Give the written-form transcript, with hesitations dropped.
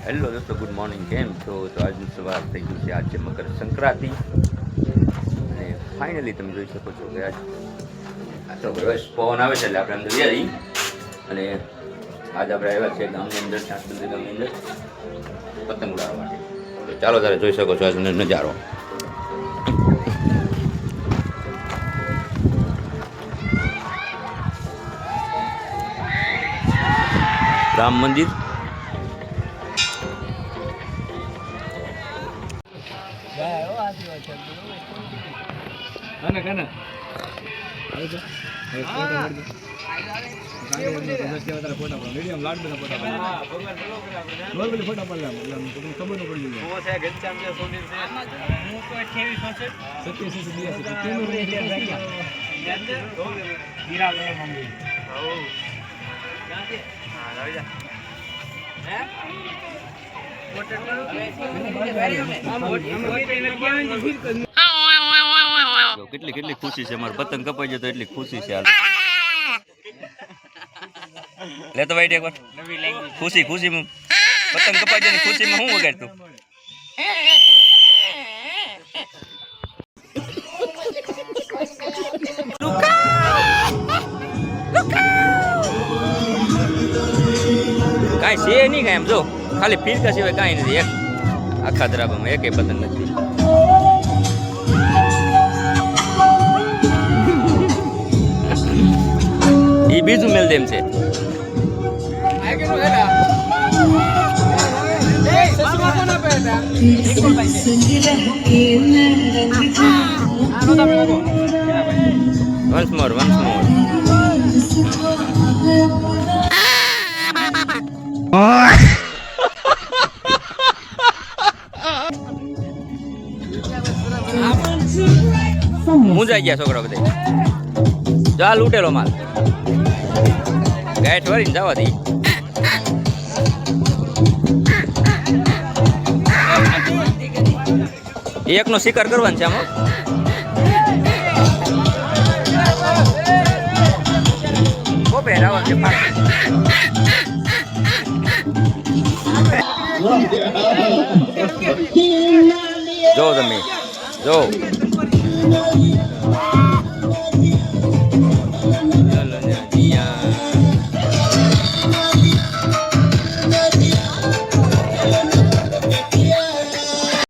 Hello દોસ્તો, good morning. કેમ છો? તો આજની સવાર થઈ ગયું છે. આજ છે મકર સંક્રાંતિ અને ફાઇનલી તમે જોઈ શકો છો કે આજ તો બસ પવન આવે છે એટલે આપણે અંદર જઈ અને આજ આપણે આવ્યા છે ગામની અંદર, સાંસ્કૃતિક ગામની અંદર પતંગ ઉડાવવા માટે. તો ચાલો તારે જોઈ શકો છો આજનો નજારો. રામ મંદિર કેટલી કેટલી ખુશી છે. મારે પતંગ કપાઈ જાય તો એટલી ખુશી છે. હાલ લે તો ભાઈ એકવાર ખુશી ખુશીમાં પતંગ કપાઈ જાય ખુશીમાં હું વગાડતું. કાંઈ છે નહીં કાંઈ, એમ જો ખાલી ફીરકા સિવાય કાંઈ નથી. એક આખા દરાબામાં એકે પતંગ નથી. એ બીજું મેલ દેમ છે. વન્સ મોર મૂંઝાઈ ગયા છોકરા બધા. ચાલ ઉઠેલો માલ ગાંઠ વાળીને જવા દઈ. એકનો શિકાર કરવાનો છે આમાં. કોપરે રાવણ છે. જો તમે જો